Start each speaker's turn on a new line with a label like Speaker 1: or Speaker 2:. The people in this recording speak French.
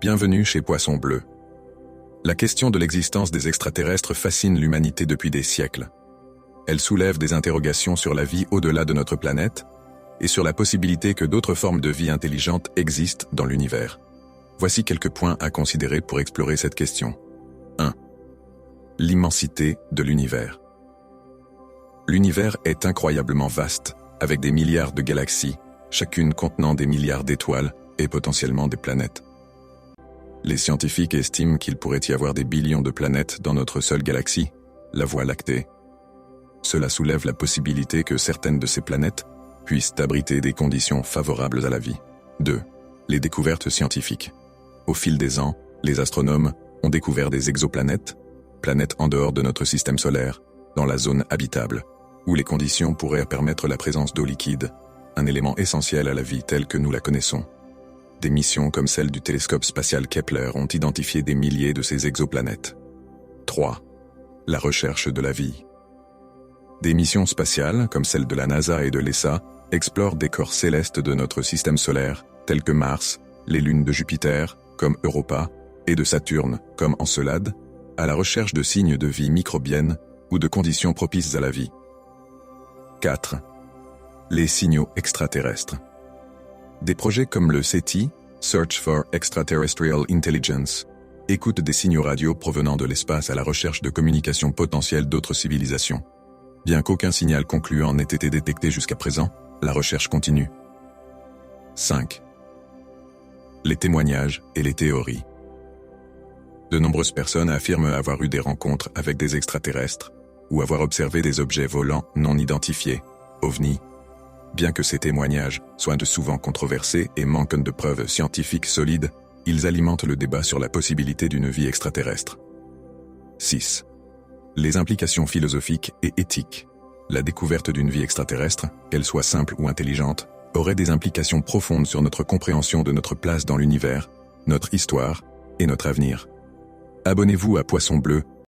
Speaker 1: Bienvenue chez Poisson Bleu. La question de l'existence des extraterrestres fascine l'humanité depuis des siècles. Elle soulève des interrogations sur la vie au-delà de notre planète et sur la possibilité que d'autres formes de vie intelligentes existent dans l'univers. Voici quelques points à considérer pour explorer cette question. 1. L'immensité de l'univers. L'univers est incroyablement vaste, avec des milliards de galaxies, chacune contenant des milliards d'étoiles et potentiellement des planètes. Les scientifiques estiment qu'il pourrait y avoir des billions de planètes dans notre seule galaxie, la Voie lactée. Cela soulève la possibilité que certaines de ces planètes puissent abriter des conditions favorables à la vie. 2. Les découvertes scientifiques. Au fil des ans, les astronomes ont découvert des exoplanètes, planètes en dehors de notre système solaire, dans la zone habitable, où les conditions pourraient permettre la présence d'eau liquide, un élément essentiel à la vie telle que nous la connaissons. Des missions comme celle du télescope spatial Kepler ont identifié des milliers de ces exoplanètes. 3. La recherche de la vie. Des missions spatiales, comme celle de la NASA et de l'ESA, explorent des corps célestes de notre système solaire, tels que Mars, les lunes de Jupiter, comme Europa, et de Saturne, comme Encelade, à la recherche de signes de vie microbienne ou de conditions propices à la vie. 4. Les signaux extraterrestres. Des projets comme le SETI, Search for Extraterrestrial Intelligence, écoutent des signaux radio provenant de l'espace à la recherche de communications potentielles d'autres civilisations. Bien qu'aucun signal concluant n'ait été détecté jusqu'à présent, la recherche continue. 5. Les témoignages et les théories. De nombreuses personnes affirment avoir eu des rencontres avec des extraterrestres ou avoir observé des objets volants non identifiés, OVNI. Bien que ces témoignages soient souvent controversés et manquent de preuves scientifiques solides, ils alimentent le débat sur la possibilité d'une vie extraterrestre. 6. Les implications philosophiques et éthiques. La découverte d'une vie extraterrestre, qu'elle soit simple ou intelligente, aurait des implications profondes sur notre compréhension de notre place dans l'univers, notre histoire et notre avenir. Abonnez-vous à Poisson Bleu